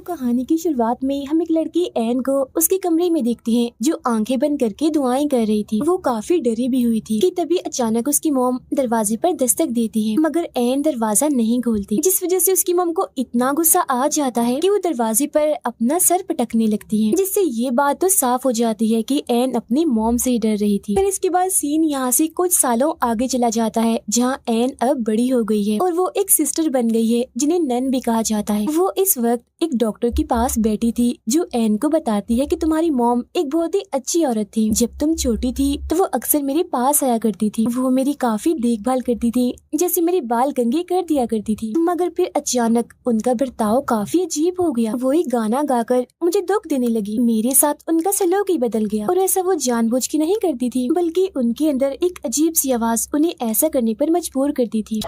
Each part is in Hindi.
कहानी की शुरुआत में हम एक लड़की एन को उसके कमरे में देखते हैं जो आंखें बंद करके दुआएं कर रही थी। वो काफी डरी भी हुई थी कि तभी अचानक उसकी मॉम दरवाजे पर दस्तक देती है, मगर एन दरवाजा नहीं खोलती, जिस वजह से उसकी मॉम को इतना गुस्सा आ जाता है कि वो दरवाजे पर अपना सर पटकने लगती है, जिससे ये बात तो साफ हो जाती है कि एन अपनी मॉम से डर रही थी। फिर इसके बाद सीन यहाँ से कुछ सालों आगे चला जाता है, जहाँ एन अब बड़ी हो गई है और वो एक सिस्टर बन गई है जिन्हें नन भी कहा जाता है। वो इस वक्त एक डॉक्टर के पास बैठी थी जो एन को बताती है कि तुम्हारी मॉम एक बहुत ही अच्छी औरत थी। जब तुम छोटी थी तो वो अक्सर मेरे पास आया करती थी। वो मेरी काफी देखभाल करती थी, जैसे मेरे बाल कंघी कर दिया करती थी। मगर फिर अचानक उनका बर्ताव काफी अजीब हो गया। वो एक गाना गाकर मुझे दुख देने लगी। मेरे साथ उनका सलूक ही बदल गया और ऐसा वो जानबूझ के नहीं करती थी, बल्कि उनके अंदर एक अजीब सी आवाज उन्हें ऐसा करने पर मजबूर करती थी,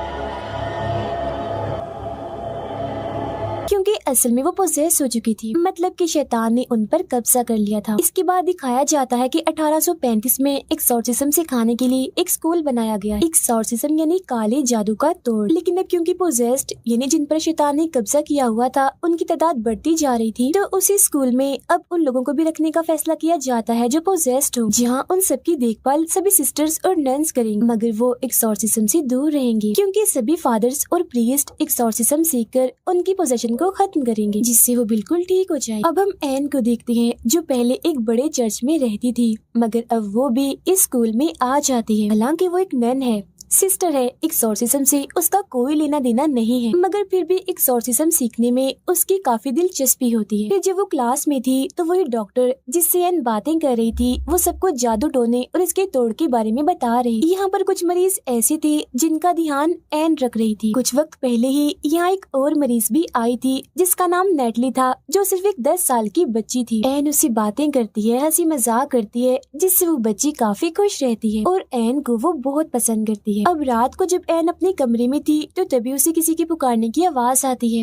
क्योंकि असल में वो पोजेस हो चुकी थी। मतलब कि शैतान ने उन पर कब्जा कर लिया था। इसके बाद दिखाया जाता है कि 1835 में एक्सॉर्सिज्म सिखाने के लिए एक स्कूल बनाया गया। एक्सॉर्सिज्म यानी काले जादू का तोड़। लेकिन अब क्योंकि पोजेस्ड यानी जिन पर शैतान ने कब्जा किया हुआ था उनकी तादाद बढ़ती जा रही थी, तो उसी स्कूल में अब उन लोगों को भी रखने का फैसला किया जाता है जो पोजेस्ड हो, जहाँ उन सबकी देखभाल सभी सिस्टर्स और नन्स करेंगे। मगर वो एक्सॉर्सिज्म से दूर रहेंगे, क्योंकि सभी फादर्स और प्रीस्ट एक्सॉर्सिज्म सीखकर उनकी पोजेशन को खत्म करेंगे, जिससे वो बिल्कुल ठीक हो जाए। अब हम एन को देखते हैं जो पहले एक बड़े चर्च में रहती थी, मगर अब वो भी इस स्कूल में आ जाती है। हालांकि वो एक नन है, सिस्टर है, एक्सॉर्सिज्म से उसका कोई लेना देना नहीं है, मगर फिर भी एक्सॉर्सिज्म सीखने में उसकी काफी दिलचस्पी होती है। फिर जब वो क्लास में थी तो वही डॉक्टर जिससे एन बातें कर रही थी वो सबको जादू टोने और इसके तोड़ के बारे में बता रही। यहाँ पर कुछ मरीज ऐसे थे जिनका ध्यान एन रख रही थी। कुछ वक्त पहले ही यहाँ एक और मरीज भी आई थी जिसका नाम नेटली था, जो सिर्फ एक 10 साल की बच्ची थी। एन उससे बातें करती है, हंसी मजाक करती है, जिससे वो बच्ची काफी खुश रहती है और एन को वो बहुत पसंद करती है। अब रात को जब एन अपने कमरे में थी तो तभी उसे किसी के पुकारने की आवाज आती है,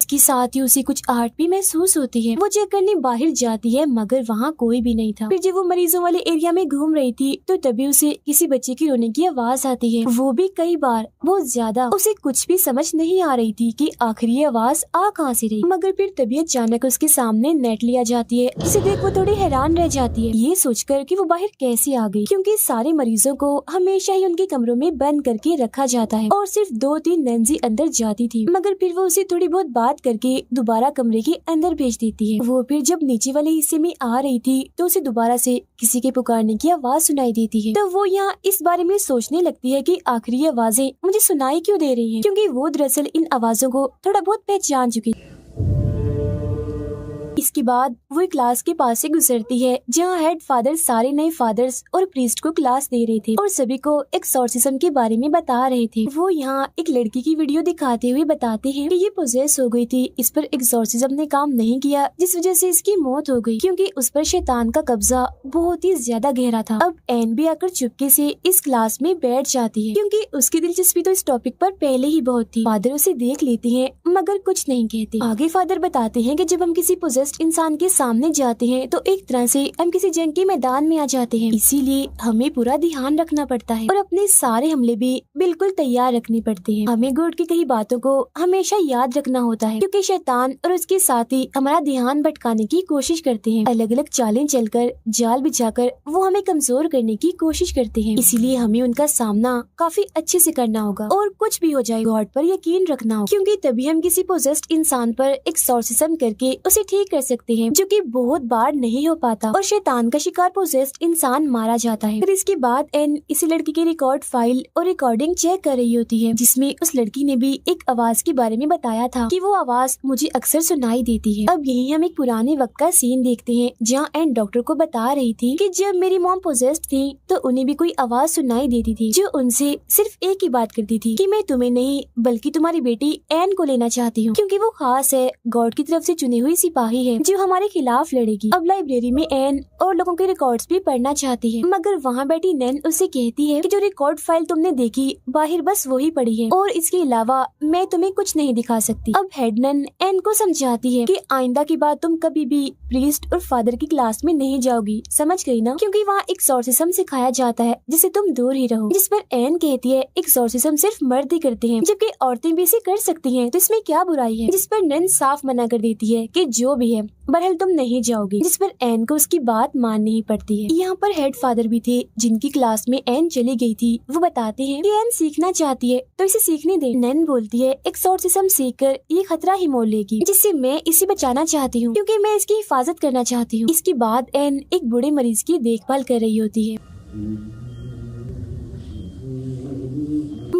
इसके साथ ही उसे कुछ आहट भी महसूस होती है। वो चेक करने बाहर जाती है, मगर वहाँ कोई भी नहीं था। फिर जब वो मरीजों वाले एरिया में घूम रही थी तो तभी उसे किसी बच्चे की रोने की आवाज आती है, वो भी कई बार, बहुत ज्यादा। उसे कुछ भी समझ नहीं आ रही थी कि आखिर ये आवाज आ कहाँ से रही। मगर फिर तभी अचानक उसके सामने नेटली आ जाती है, जिसे देख वो थोड़ी हैरान रह जाती है, ये सोचकर कि वो बाहर कैसे आ गई, क्योंकि सारे मरीजों को हमेशा ही उनके कमरों में बंद करके रखा जाता है और सिर्फ 2-3 नन्स अंदर जाती थी। मगर फिर वो उसे थोड़ी बहुत बात करके दोबारा कमरे के अंदर भेज देती है। वो फिर जब नीचे वाले हिस्से में आ रही थी तो उसे दोबारा से किसी के पुकारने की आवाज सुनाई देती है। तो वो यहाँ इस बारे में सोचने लगती है कि आखिर ये आवाजें मुझे सुनाई क्यों दे रही हैं, क्योंकि वो दरअसल इन आवाजों को थोड़ा बहुत पहचान चुकी। इसके बाद वो क्लास के पास से गुजरती है जहाँ हेड फादर सारे नए फादर्स और प्रीस्ट को क्लास दे रहे थे और सभी को एक्सॉर्सिज्म के बारे में बता रहे थे। वो यहाँ एक लड़की की वीडियो दिखाते हुए बताते हैं कि ये पोजेस हो गई थी, इस पर एक्सॉर्सिज्म ने काम नहीं किया, जिस वजह से इसकी मौत हो गई, क्योंकि उस पर शैतान का कब्जा बहुत ही ज्यादा गहरा था। अब एन भी आकर चुपके से इस क्लास में बैठ जाती है, क्योंकि उसकी दिलचस्पी तो इस टॉपिक पर पहले ही बहुत थी। फादर उसे देख लेते हैं मगर कुछ नहीं कहते। आगे फादर बताते हैं कि जब हम किसी पोजेस्ड इंसान के सामने जाते हैं तो एक तरह से हम किसी जंग के मैदान में आ जाते हैं, इसीलिए हमें पूरा ध्यान रखना पड़ता है और अपने सारे हमले भी बिल्कुल तैयार रखने पड़ते हैं। हमें गॉड की कई बातों को हमेशा याद रखना होता है, क्योंकि शैतान और उसके साथी हमारा ध्यान भटकाने की कोशिश करते हैं। अलग अलग चालें चलकर, जाल बिछाकर वो हमें कमजोर करने की कोशिश करते हैं, इसीलिए हमें उनका सामना काफी अच्छे से करना होगा और कुछ भी हो जाए गॉड पर यकीन रखना होगा, क्योंकि तभी हम किसी पोजेस्ड इंसान पर एक्सॉर्सिज्म करके उसे ठीक कर सकते हैं, जो कि बहुत बार नहीं हो पाता और शैतान का शिकार पोजेस्ड इंसान मारा जाता है। फिर इसके बाद एन इसी लड़की की रिकॉर्ड फाइल और रिकॉर्डिंग चेक कर रही होती है, जिसमें उस लड़की ने भी एक आवाज के बारे में बताया था कि वो आवाज मुझे अक्सर सुनाई देती है। अब यही हम एक पुराने वक्त का सीन देखते हैं जहाँ एन डॉक्टर को बता रही थी कि जब मेरी मॉम पोजेस्ड थी तो उन्हें भी कोई आवाज सुनाई देती थी जो उनसे सिर्फ एक ही बात करती थी कि मैं तुम्हें नहीं बल्कि तुम्हारी बेटी एन को लेना चाहती हूँ, क्योंकि वो खास है, गॉड की तरफ से चुनी हुई सिपाही है है जो हमारे खिलाफ लड़ेगी। अब लाइब्रेरी में एन और लोगों के रिकॉर्ड्स भी पढ़ना चाहती है, मगर वहाँ बैठी नैन उसे कहती है कि जो रिकॉर्ड फाइल तुमने देखी बाहर बस वही पड़ी है और इसके अलावा मैं तुम्हें कुछ नहीं दिखा सकती। अब हेड नन एन को समझाती है कि आइंदा की बात तुम कभी भी प्रीस्ट और फादर की क्लास में नहीं जाओगी, समझ गई ना, क्योंकि वहाँ एक्सॉर्सिज्म सिखाया जाता है जिससे तुम दूर ही रहो। जिस पर एन कहती है एक्सॉर्सिज्म सिर्फ मर्द ही करते हैं जबकि औरतें भी इसे कर सकती हैं, तो इसमें क्या बुराई है। जिस पर नन साफ मना कर देती है कि जो भी है बहरहाल तुम नहीं जाओगी, जिस पर एन को उसकी बात माननी ही पड़ती है। यहाँ पर हेड फादर भी थे जिनकी क्लास में एन चली गई थी। वो बताते हैं कि एन सीखना चाहती है तो इसे सीखने दे। नन बोलती है एक्सॉर्सिज्म सीखकर ये खतरा ही मोल लेगी जिससे मैं इसे बचाना चाहती हूँ क्योंकि मैं इसकी हिफाजत करना चाहती हूँ। इसके बाद एन एक बूढ़े मरीज की देखभाल कर रही होती है,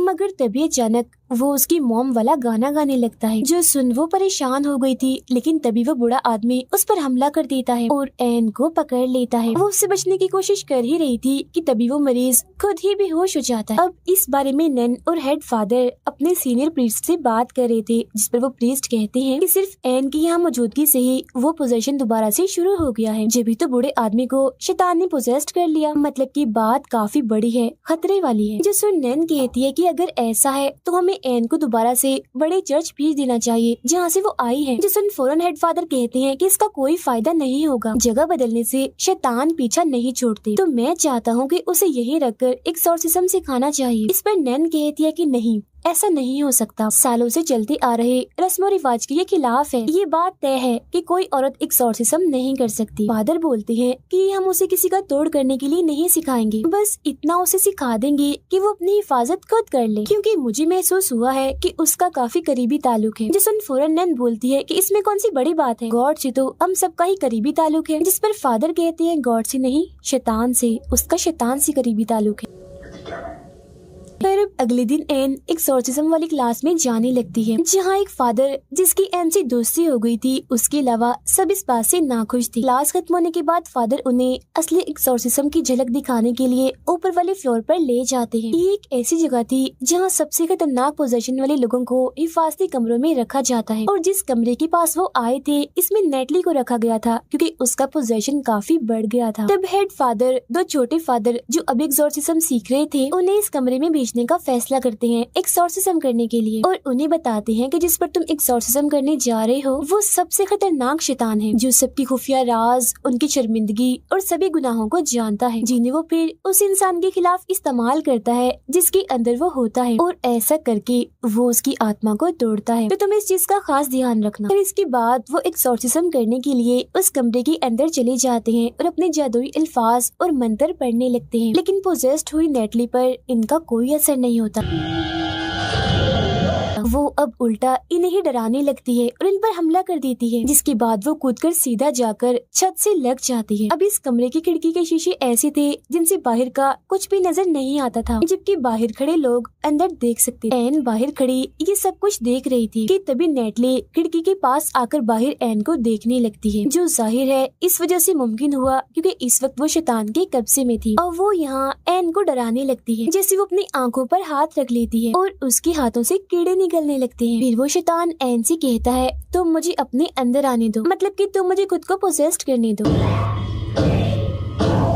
मगर तभी अचानक वो उसकी मॉम वाला गाना गाने लगता है जो सुन वो परेशान हो गई थी। लेकिन तभी वो बूढ़ा आदमी उस पर हमला कर देता है और एन को पकड़ लेता है। वो उससे बचने की कोशिश कर ही रही थी कि तभी वो मरीज खुद ही बेहोश हो जाता है। अब इस बारे में नन और हेड फादर अपने सीनियर प्रीस्ट से बात कर रहे थे, जिस पर वो प्रीस्ट कहते हैं कि सिर्फ एन की यहाँ मौजूदगी से ही वो पोजेशन दोबारा से शुरू हो गया है। जब भी तो बूढ़े आदमी को शैतान ने पोजेस्ट कर लिया, मतलब की बात काफी बड़ी है, खतरे वाली है। जो सुन नन कहती है कि अगर ऐसा है तो हमें एन को दोबारा से बड़े चर्च भेज देना चाहिए जहाँ से वो आई है। जिसन फौरन हेड फादर कहते हैं कि इसका कोई फायदा नहीं होगा, जगह बदलने से शैतान पीछा नहीं छोड़ते, तो मैं चाहता हूँ कि उसे यहीं रखकर एक्सॉर्सिज्म सिखाना चाहिए। इस पर नैन कहती है कि नहीं, ऐसा नहीं हो सकता, सालों से चलते आ रहे रस्म और रिवाज के ये खिलाफ है। ये बात तय है कि कोई औरत एक्सॉर्सिज्म नहीं कर सकती। फादर बोलते हैं कि हम उसे किसी का तोड़ करने के लिए नहीं सिखाएंगे, बस इतना उसे सिखा देंगे कि वो अपनी हिफाजत खुद कर ले, क्योंकि मुझे महसूस हुआ है कि उसका काफी करीबी ताल्लुक है। जिसन फौरन नैन बोलती है कि इसमें कौन सी बड़ी बात है, गॉड से तो हम सबका ही करीबी ताल्लुक है। जिस पर फादर कहते हैं गॉड से नहीं, शैतान से, उसका शैतान से करीबी ताल्लुक है। फिर अगले दिन एन एक्सॉर्सिज्म वाली क्लास में जाने लगती है, जहाँ एक फादर जिसकी एन से दोस्ती हो गई थी, उसके अलावा सब इस बात से नाखुश थे। क्लास खत्म होने के बाद फादर उन्हें असली एक्सॉर्सिज्म की झलक दिखाने के लिए ऊपर वाले फ्लोर पर ले जाते हैं। ये एक ऐसी जगह थी जहाँ सबसे खतरनाक पोजेशन वाले लोगों को हिफाजती कमरों में रखा जाता है, और जिस कमरे के पास वो आए थे इसमें नेटली को रखा गया था क्योंकि उसका पोजेशन काफी बढ़ गया था। तब हेड फादर दो छोटे फादर जो अब एक्सॉर्सिज्म सीख रहे थे उन्हें इस कमरे में भेजने का फैसला करते हैं एक्सॉर्सिज्म करने के लिए, और उन्हें बताते हैं कि जिस पर तुम एक्सॉर्सिज्म करने जा रहे हो वो सबसे खतरनाक शैतान है, जो सबकी खुफिया राज, उनकी शर्मिंदगी और सभी गुनाहों को जानता है, जिन्हें वो फिर उस इंसान के खिलाफ इस्तेमाल करता है जिसके अंदर वो होता है, और ऐसा करके वो उसकी आत्मा को तोड़ता है। तो तुम इस चीज का खास ध्यान रखना। फिर इसके बाद वो एक्सॉर्सिज्म करने के लिए उस कमरे के अंदर चले जाते हैं और अपने जादुई अल्फाज और मंत्र पढ़ने लगते हैं, लेकिन पोजेस्ड हुई नेटली पर इनका कोई असर नहीं होता। वो अब उल्टा इन्हें ही डराने लगती है और इन पर हमला कर देती है, जिसके बाद वो कूदकर सीधा जाकर छत से लग जाती है। अब इस कमरे की खिड़की के शीशे ऐसे थे जिनसे बाहर का कुछ भी नजर नहीं आता था, जबकि बाहर खड़े लोग अंदर देख सकते। एन बाहर खड़ी ये सब कुछ देख रही थी कि तभी नेटली खिड़की के पास आकर बाहर एन को देखने लगती है, जो जाहिर है इस वजह से मुमकिन हुआ क्योंकि इस वक्त वो शैतान के कब्जे में थी, और वो यहाँ एन को डराने लगती है। जैसे वो अपनी आंखों पर हाथ रख लेती है और उसके हाथों से कीड़े निकलने लगते हैं। फिर वो शैतान एन से कहता है तुम मुझे अपने अंदर आने दो, मतलब कि तुम मुझे खुद को पोजेस्ट करने दो।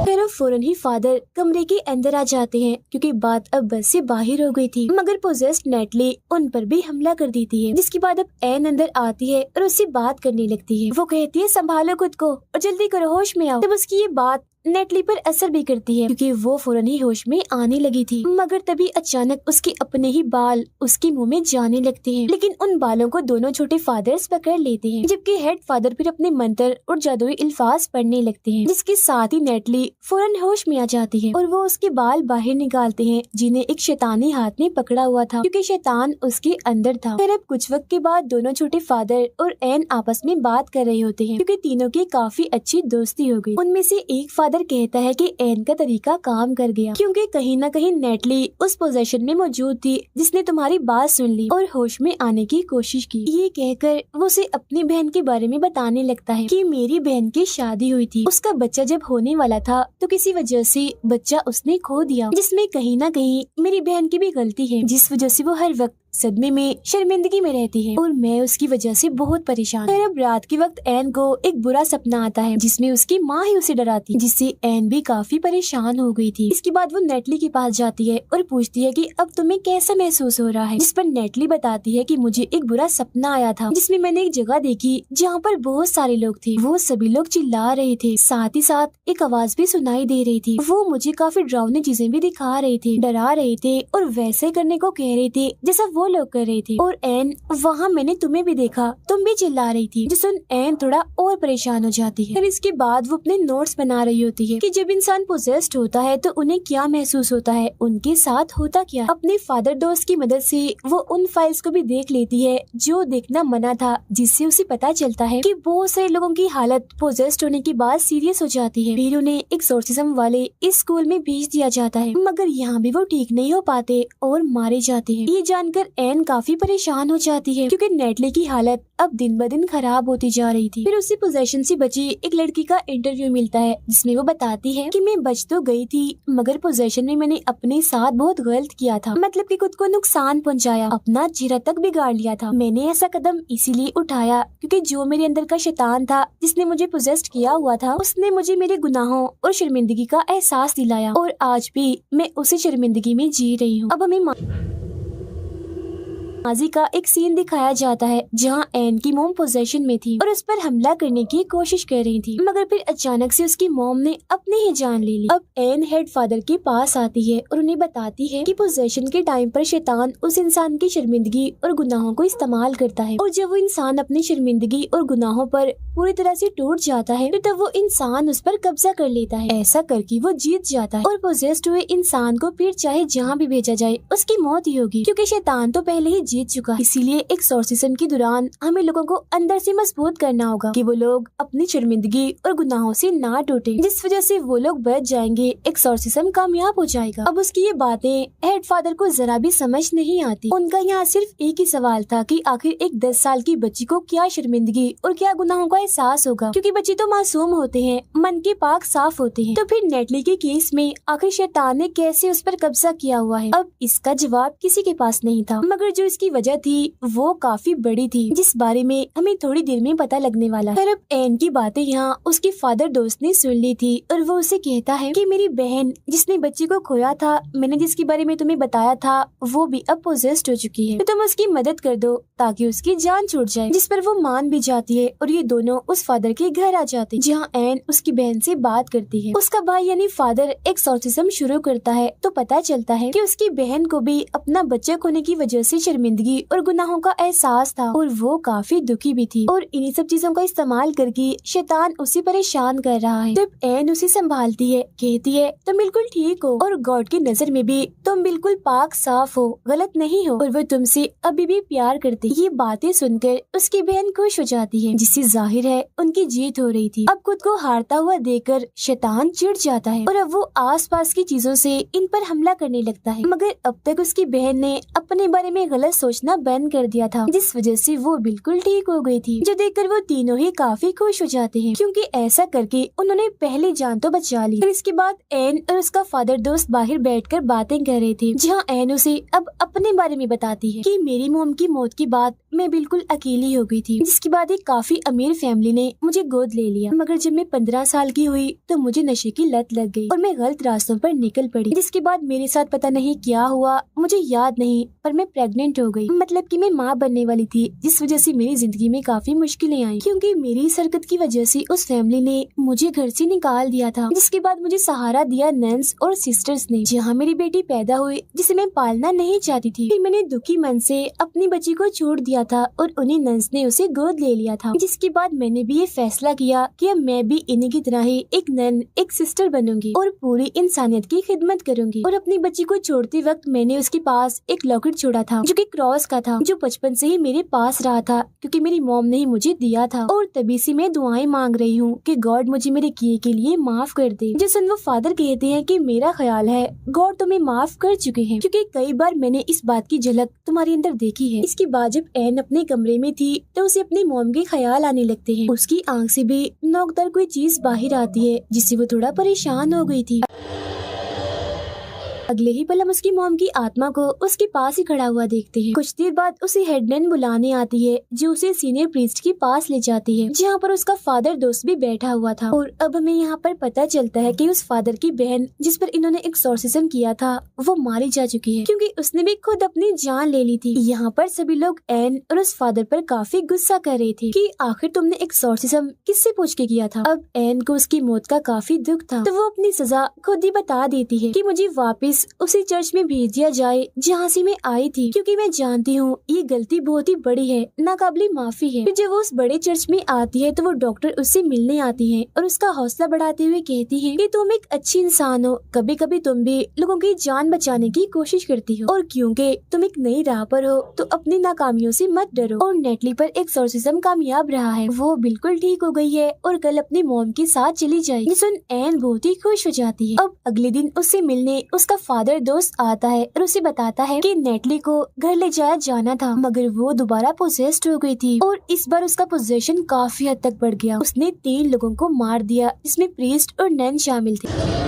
फिर फौरन ही फादर कमरे के अंदर आ जाते हैं क्योंकि बात अब बस से बाहर हो गई थी, मगर पोजेस्ड नेटली उन पर भी हमला कर देती है, जिसके बाद अब एन अंदर आती है और उससे बात करने लगती है। वो कहती है संभालो खुद को और जल्दी करो, होश में आओ। तब उसकी ये बात नेटली पर असर भी करती है क्योंकि वो फौरन ही होश में आने लगी थी, मगर तभी अचानक उसके अपने ही बाल उसके मुंह में जाने लगते हैं, लेकिन उन बालों को दोनों छोटे फादर्स पकड़ लेते हैं, जबकि हेड फादर फिर अपने मंत्र और जादुई अल्फाज पढ़ने लगते हैं, जिसके साथ ही नेटली फौरन होश में आ जाती है और वो उसके बाल बाहर निकालते हैं जिन्हें एक शैतानी हाथ में पकड़ा हुआ था क्योंकि शैतान उसके अंदर था। फिर अब कुछ वक्त के बाद दोनों छोटे फादर और एन आपस में बात कर रहे होते हैं क्योंकि तीनों की काफी अच्छी दोस्ती हो गई। उनमें से एक फादर कहता है कि एन का तरीका काम कर गया क्योंकि कहीं न कहीं नेटली उस पोजीशन में मौजूद थी जिसने तुम्हारी बात सुन ली और होश में आने की कोशिश की। ये कहकर वो उसे अपनी बहन के बारे में बताने लगता है कि मेरी बहन की शादी हुई थी, उसका बच्चा जब होने वाला था तो किसी वजह से बच्चा उसने खो दिया, जिसमें कहीं न कहीं मेरी बहन की भी गलती है, जिस वजह से वो हर वक्त सदमे में, शर्मिंदगी में रहती है और मैं उसकी वजह से बहुत परेशान। फिर अब रात के वक्त एन को एक बुरा सपना आता है जिसमें उसकी माँ ही उसे डराती है, जिससे एन भी काफी परेशान हो गई थी। इसके बाद वो नेटली के पास जाती है और पूछती है कि अब तुम्हें कैसा महसूस हो रहा है, जिस पर नेटली बताती है कि मुझे एक बुरा सपना आया था जिसमें मैंने एक जगह देखी जहाँ पर बहुत सारे लोग थे। वो सभी लोग चिल्ला रहे थे, साथ ही साथ एक आवाज भी सुनाई दे रही थी। वो मुझे काफी डरावनी चीजें भी दिखा रहे थे, डरा रहे थे और वैसे करने को कह रहे थे जैसा वो लोग कर रहे थे। और एन, वहाँ मैंने तुम्हें भी देखा, तुम भी चिल्ला रही थी। जो सुन एन थोड़ा और परेशान हो जाती है। फिर इसके बाद वो अपने नोट्स बना रही होती है कि जब इंसान पोजेस्ड होता है तो उन्हें क्या महसूस होता है, उनके साथ होता क्या। अपने फादर दोस्त की मदद से वो उन फाइल्स को भी देख लेती है जो देखना मना था, जिससे उसे पता चलता है कि बहुत सारे लोगों की हालत पोजेस्ड होने के बाद सीरियस हो जाती है। फिर उन्हें एक्सोर्सिज्म वाले इस स्कूल में भेज दिया जाता है, मगर यहाँ भी वो ठीक नहीं हो पाते और मारे जाते हैं। ये जानकर एन काफी परेशान हो जाती है क्योंकि नेटली की हालत अब दिन ब दिन खराब होती जा रही थी। फिर उसे पोजेशन से बची एक लड़की का इंटरव्यू मिलता है जिसमें वो बताती है कि मैं बच तो गई थी मगर पोजेशन में मैंने अपने साथ बहुत गलत किया था, मतलब कि खुद को नुकसान पहुंचाया, अपना चेहरा तक बिगाड़ लिया था। मैंने ऐसा कदम इसीलिए उठाया क्योंकि जो मेरे अंदर का शैतान था जिसने मुझे पोजेस्ट किया हुआ था, उसने मुझे मेरे गुनाहों और शर्मिंदगी का एहसास दिलाया और आज भी मैं उसी शर्मिंदगी में जी रही हूँ। अब हमें माजी का एक सीन दिखाया जाता है जहाँ एन की मोम पोजेशन में थी और उस पर हमला करने की कोशिश कर रही थी, मगर फिर अचानक से उसकी मोम ने अपनी ही जान ले ली। अब एन हेड फादर के पास आती है और उन्हें बताती है कि पोजेशन के टाइम पर शैतान उस इंसान की शर्मिंदगी और गुनाहों को इस्तेमाल करता है और जब वो इंसान अपनी शर्मिंदगी और गुनाहों पर पूरी तरह से टूट जाता है तो तब वो इंसान उस पर कब्जा कर लेता है। ऐसा करके वो जीत जाता है और पोजेस्ड हुए इंसान को फिर चाहे जहाँ भी भेजा जाए उसकी मौत ही होगी क्योंकि शैतान तो पहले ही जीत चुका है। इसीलिए एक्सोर्सिज्म के दौरान हमें लोगों को अंदर से मजबूत करना होगा कि वो लोग अपनी शर्मिंदगी और गुनाहों से ना टूटे, जिस वजह से वो लोग बच जाएंगे, एक्सोर्सिज्म कामयाब हो जाएगा। अब उसकी ये बातें हेड फादर को जरा भी समझ नहीं आती। उनका यहाँ सिर्फ एक ही सवाल था कि आखिर एक 10 साल की बच्ची को क्या शर्मिंदगी और क्या गुनाहों का एहसास होगा, क्योंकि बच्चे तो मासूम होते हैं, मन के पाक साफ होते हैं। तो फिर नेटली के केस में आखिर शैतान ने कैसे उस पर कब्जा किया हुआ है, अब इसका जवाब किसी के पास नहीं था, मगर जो इसकी वजह थी वो काफी बड़ी थी जिस बारे में हमें थोड़ी देर में पता लगने वाला है। अब एन की बातें यहाँ उसके फादर दोस्त ने सुन ली थी और वो उसे कहता है कि मेरी बहन जिसने बच्चे को खोया था, मैंने जिसके बारे में तुम्हें बताया था, वो भी अब पोजेस्ड हो चुकी है, तो तुम उसकी मदद कर दो ताकि उसकी जान छूट जाए। जिस पर वो मान भी जाती है और ये दोनों उस फादर के घर आ जाते हैं जहाँ एन उसकी बहन से बात करती है। उसका भाई यानी फादर एक्सोर्सिज्म शुरू करता है तो पता चलता है कि उसकी बहन को भी अपना बच्चा खोने की वजह से शर्मिंदगी और गुनाहों का एहसास था और वो काफी दुखी भी थी और इन्हीं सब चीजों का इस्तेमाल करके शैतान उसे परेशान कर रहा है। जब एन उसे संभालती है, कहती है तुम बिल्कुल ठीक हो और गॉड की नजर में भी तुम बिल्कुल पाक साफ हो, गलत नहीं हो और वो तुमसे अभी भी प्यार करती। ये बातें सुनकर उसकी बहन खुश हो जाती है जिससे जाहिर है उनकी जीत हो रही थी। अब खुद को हारता हुआ देखकर शैतान चिढ़ जाता है और अब वो आसपास की चीजों से इन पर हमला करने लगता है, मगर अब तक उसकी बहन ने अपने बारे में गलत सोचना बंद कर दिया था जिस वजह से वो बिल्कुल ठीक हो गई थी, जो देखकर वो तीनों ही काफी खुश हो जाते हैं क्योंकि ऐसा करके उन्होंने पहली जान तो बचा ली। फिर इसके बाद एन और उसका फादर दोस्त बाहर बैठकर बातें कर रहे थे जहाँ एन उसे अब अपने बारे में बताती है कि मेरी मोम की मौत के बाद मैं बिल्कुल अकेली हो गई थी, जिसके बाद एक काफी अमीर फैमिली ने मुझे गोद ले लिया, मगर जब मैं 15 साल की हुई तो मुझे नशे की लत लग गई और मैं गलत रास्तों पर निकल पड़ी, जिसके बाद मेरे साथ पता नहीं क्या हुआ, मुझे याद नहीं, पर मैं प्रेग्नेंट हो गई, मतलब कि मैं माँ बनने वाली थी, जिस वजह से मेरी जिंदगी में काफी मुश्किलें आई क्योंकि मेरी इस हरकत की वजह से उस फैमिली ने मुझे घर से निकाल दिया था। जिसके बाद मुझे सहारा दिया नन्स और सिस्टर्स ने, जहाँ मेरी बेटी पैदा हुई जिसे मैं पालना नहीं चाहती थी। फिर मैंने दुखी मन से अपनी बच्ची को छोड़ दिया था और उन्हीं नन्स ने उसे गोद ले लिया था, जिसके बाद मैंने भी ये फैसला किया कि अब मैं भी इन्हीं की तरह ही एक नन, एक सिस्टर बनूंगी और पूरी इंसानियत की खिदमत करूंगी। और अपनी बच्ची को छोड़ते वक्त मैंने उसके पास एक लॉकेट छोड़ा था जो कि क्रॉस का था, जो बचपन से ही मेरे पास रहा था क्योंकि मेरी मॉम ने ही मुझे दिया था और तभी से मैं दुआएं मांग रही हूँ कि गॉड मुझे मेरे किए के लिए माफ कर दे। जिस वो फादर कहते हैं कि मेरा ख्याल है गॉड तुम्हें माफ कर चुके हैं क्योंकि कई बार मैंने इस बात की झलक तुम्हारे अंदर देखी है। इसके बाद जब एन अपने कमरे में थी तो उसे अपनी मॉम के ख्याल आने लगते हैं। उसकी आंख से भी नोकदार कोई चीज बाहर आती है जिससे वो थोड़ा परेशान हो गई थी। अगले ही पल हम उसकी मॉम की आत्मा को उसके पास ही खड़ा हुआ देखते हैं। कुछ देर बाद उसे हेडमैन बुलाने आती है जो उसे सीनियर प्रीस्ट के पास ले जाती है जहाँ पर उसका फादर दोस्त भी बैठा हुआ था। और अब हमें यहाँ पर पता चलता है कि उस फादर की बहन जिस पर इन्होंने एक्सॉर्सिज्म किया था वो मारी जा चुकी है क्योंकि उसने भी खुद अपनी जान ले ली थी। यहाँ पर सभी लोग एन और उस फादर पर काफी गुस्सा कर रहे थे कि आखिर तुमने एक्सॉर्सिज्म किससे पूछ के किया था। अब एन को उसकी मौत का काफी दुख था तो वो अपनी सजा खुद ही बता देती है कि मुझे वापस उसी चर्च में भेज दिया जाए जहाँ से मैं आई थी क्योंकि मैं जानती हूँ ये गलती बहुत ही बड़ी है, नाकाबिले माफी है। जब वो उस बड़े चर्च में आती है तो वो डॉक्टर उससे मिलने आती है और उसका हौसला बढ़ाते हुए कहती है कि तुम एक अच्छी इंसान हो, कभी कभी तुम भी लोगों की जान बचाने की कोशिश करती हो और क्योंकि तुम एक नई राह पर हो तो अपनी नाकामियों से मत डरो। और नेटली पर एक्सॉर्सिज्म कामयाब रहा है, वो बिल्कुल ठीक हो गई है और कल अपनी मॉम के साथ चली जाएगी। सुन एन बहुत ही खुश हो जाती है। अब अगले दिन उससे मिलने उसका फादर दोस्त आता है और उसे बताता है कि नेटली को घर ले जाया जाना था मगर वो दोबारा पोजेस्ड हो गई थी और इस बार उसका पोजेशन काफी हद तक बढ़ गया। उसने 3 लोगों को मार दिया जिसमें प्रीस्ट और नन शामिल थे।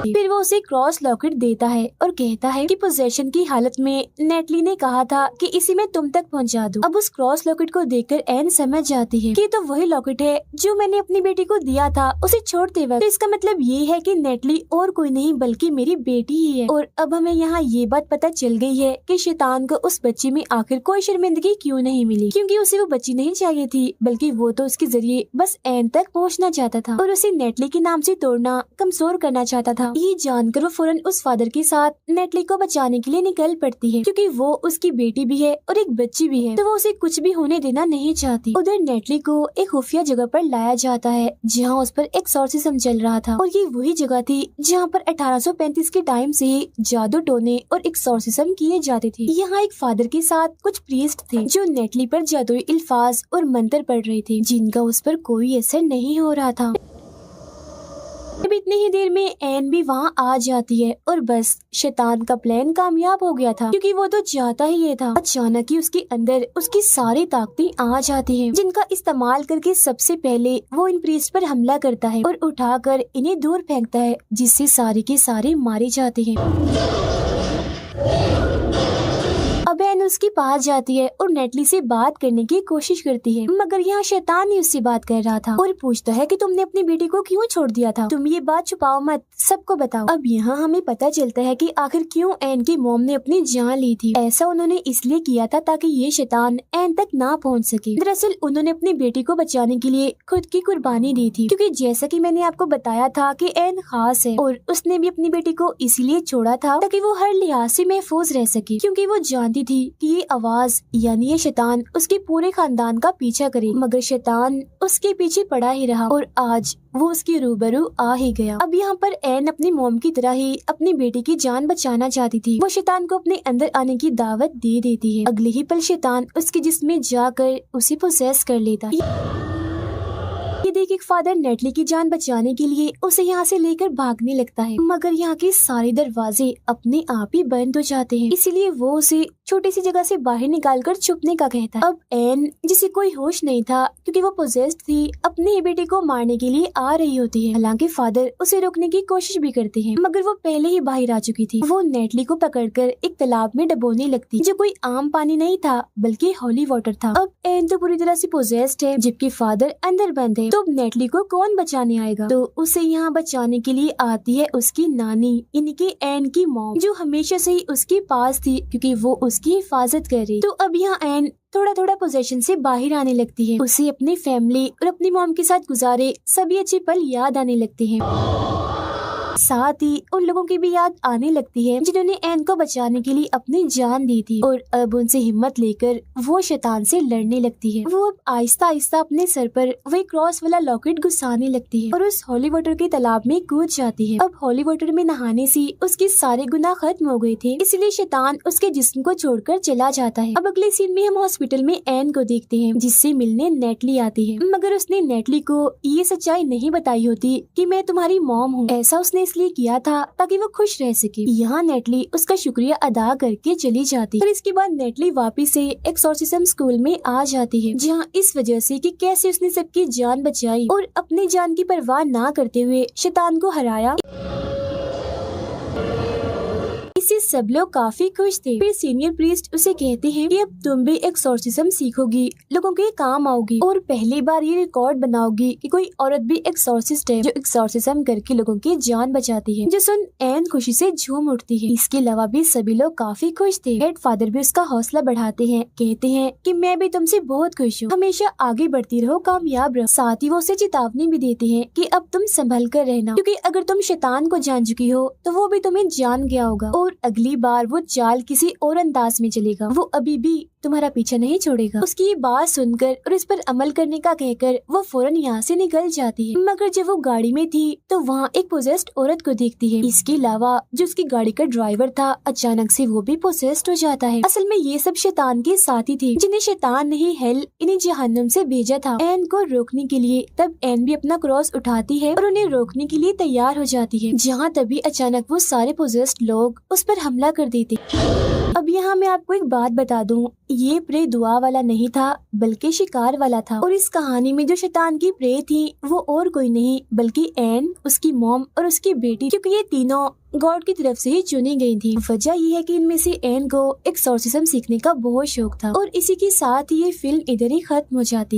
फिर वो उसे क्रॉस लॉकेट देता है और कहता है कि पोजेशन की हालत में नेटली ने कहा था कि इसी में तुम तक पहुंचा दूं। अब उस क्रॉस लॉकेट को देखकर एन समझ जाती है कि तो वही लॉकेट है जो मैंने अपनी बेटी को दिया था उसे छोड़ते वक्त। तो इसका मतलब ये है कि नेटली और कोई नहीं बल्कि मेरी बेटी ही है। और अब हमें यहाँ ये बात पता चल गई है कि शैतान को उस बच्ची में आखिर कोई शर्मिंदगी क्यों नहीं मिली, क्योंकि उसे वो बच्ची नहीं चाहिए थी बल्कि वो तो उसके जरिए बस एन तक पहुँचना चाहता था और उसे नेटली के नाम से तोड़ना, कमजोर करना चाहता था। ये जानकर वो फौरन उस फादर के साथ नेटली को बचाने के लिए निकल पड़ती है क्योंकि वो उसकी बेटी भी है और एक बच्ची भी है तो वो उसे कुछ भी होने देना नहीं चाहती। उधर नेटली को एक खुफिया जगह पर लाया जाता है जहाँ उस पर एक्सॉर्सिज्म चल रहा था और ये वही जगह थी जहाँ पर 1835 के टाइम से ही जादू टोने और एक्सॉर्सिज्म किए जाते थे। यहाँ एक फादर के साथ कुछ प्रीस्ट थे जो नेटली पर जादुई अल्फाज और मंत्र पढ़ रहे थे जिनका उस पर कोई असर नहीं हो रहा था। अब इतनी ही देर में एन भी वहाँ आ जाती है और बस शैतान का प्लान कामयाब हो गया था क्योंकि वो तो चाहता ही ये था। अचानक ही उसके अंदर उसकी सारी ताकतें आ जाती हैं जिनका इस्तेमाल करके सबसे पहले वो इन प्रीस्ट पर हमला करता है और उठाकर इन्हें दूर फेंकता है जिससे सारे के सारे मारे जाते हैं। अब एन उसके पास जाती है और नेटली से बात करने की कोशिश करती है मगर यहाँ शैतान ही उससे बात कर रहा था और पूछता है कि तुमने अपनी बेटी को क्यों छोड़ दिया था, तुम ये बात छुपाओ मत, सबको बताओ। अब यहाँ हमें पता चलता है कि आखिर क्यों एन की मॉम ने अपनी जान ली थी। ऐसा उन्होंने इसलिए किया था ताकि ये शैतान एन तक ना पहुँच सके। दरअसल उन्होंने अपनी बेटी को बचाने के लिए खुद की कुर्बानी दी थी क्योंकि जैसा कि मैंने आपको बताया था कि एन खास है और उसने भी अपनी बेटी को इसलिए छोड़ा था ताकि वो हर लिहाज से महफूज रह सके क्योंकि वो जानती थी कि ये आवाज यानी ये शैतान उसके पूरे खानदान का पीछा करे। मगर शैतान उसके पीछे पड़ा ही रहा और आज वो उसके रूबरू आ ही गया। अब यहाँ पर एन अपनी मॉम की तरह ही अपनी बेटी की जान बचाना चाहती थी। वो शैतान को अपने अंदर आने की दावत दे देती है। अगले ही पल शैतान उसके जिस्म में जाकर उसे पोसेस कर लेता है। ये देख एक फादर नेटली की जान बचाने के लिए उसे यहाँ से लेकर भागने लगता है मगर यहाँ के सारे दरवाजे अपने आप ही बंद हो जाते हैं, इसीलिए वो उसे छोटी सी जगह से बाहर निकालकर छुपने का कहता है। अब एन जिसे कोई होश नहीं था क्योंकि वो पोजेस्ड थी अपनी ही बेटी को मारने के लिए आ रही होती है। हालांकि फादर उसे रोकने की कोशिश भी करते हैं मगर वो पहले ही बाहर आ चुकी थी। वो नेटली को पकड़कर एक तालाब में डबोने लगती जो कोई आम पानी नहीं था बल्कि होली वाटर था। अब एन तो पूरी तरह से पोजेस्ड है जबकि फादर अंदर बंद है तो अब नेटली को कौन बचाने आएगा। तो उसे यहाँ बचाने के लिए आती है उसकी नानी यानी कि एन की मॉम जो हमेशा से ही उसके पास थी क्योंकि वो उसकी हिफाजत कर रही। तो अब यहाँ एन थोड़ा थोड़ा पोजीशन से बाहर आने लगती है। उसे अपनी फैमिली और अपनी मॉम के साथ गुजारे सभी अच्छे पल याद आने लगते हैं। साथ ही उन लोगों की भी याद आने लगती है जिन्होंने एन को बचाने के लिए अपनी जान दी थी और अब उनसे हिम्मत लेकर वो शैतान से लड़ने लगती है। वो अब आहिस्ता आहिस्ता अपने सर पर वही क्रॉस वाला लॉकेट घुसाने लगती है और उस होली वाटर के तालाब में कूद जाती है। अब होली वाटर में नहाने से उसके सारे गुनाह खत्म हो गए थे, इसलिए शैतान उसके जिस्म को छोड़कर चला जाता है। अब अगले सीन में हम हॉस्पिटल में एन को देखते हैं जिससे मिलने नेटली आती है मगर उसने नेटली को ये सच्चाई नहीं बताई होती कि मैं तुम्हारी मॉम हूँ। ऐसा उसने इसलिए इसलिए किया था ताकि वो खुश रह सके। यहाँ नेटली उसका शुक्रिया अदा करके चली जाती और इसके बाद नेटली वापिस से एक्सॉर्सिज्म स्कूल में आ जाती है, जहाँ इस वजह से कि कैसे उसने सबकी जान बचाई और अपनी जान की परवाह ना करते हुए शैतान को हराया, इससे सब लोग काफी खुश थे। फिर सीनियर प्रीस्ट उसे कहते हैं कि अब तुम भी एक्सॉर्सिज्म सीखोगी, लोगों के काम आओगी और पहली बार ये रिकॉर्ड बनाओगी कि कोई औरत भी एक्सॉर्सिस्ट है जो एक्सॉर्सिज्म करके लोगों की जान बचाती है। जो सुन एन खुशी से झूम उठती है। इसके अलावा भी सभी लोग काफी खुश थे। हेड फादर भी उसका हौसला बढ़ाते हैं, कहते हैं कि मैं भी तुमसे बहुत खुश हूँ, हमेशा आगे बढ़ती रहो, कामयाब रहो। साथ ही वो उसे चेतावनी भी देते हैं कि अब तुम संभल कर रहना, क्योंकि अगर तुम शैतान को जान चुकी हो तो वो भी तुम्हें जान गया होगा और अगली बार वो चाल किसी और अंदाज में चलेगा, वो अभी भी तुम्हारा पीछा नहीं छोड़ेगा। उसकी ये बात सुनकर और इस पर अमल करने का कहकर वो फौरन यहाँ से निकल जाती है। मगर जब वो गाड़ी में थी तो वहाँ एक पोजेस्ड औरत को देखती है। इसके अलावा जो उसकी गाड़ी का ड्राइवर था अचानक से वो भी पोजेस्ड हो जाता है। असल में ये सब शैतान के साथी थे जिन्हें शैतान ने ही हेल इन्हें जहन्नुम से भेजा था एन को रोकने के लिए। तब एन भी अपना क्रॉस उठाती है और उन्हें रोकने के लिए तैयार हो जाती है, जहाँ तभी अचानक वो सारे पोजेस्ड लोग उस पर हमला कर देते। अब यहाँ मैं आपको एक बात बता दूं, ये प्रे दुआ वाला नहीं था बल्कि शिकार वाला था। और इस कहानी में जो शैतान की प्रे थी वो और कोई नहीं बल्कि एन, उसकी मॉम और उसकी बेटी, क्योंकि ये तीनों गॉड की तरफ से ही चुनी गई थी। वजह ये है कि इनमें से एन को एक्सॉर्सिज्म सीखने का बहुत शौक था। और इसी के साथ ही ये फिल्म इधर ही खत्म हो जाती।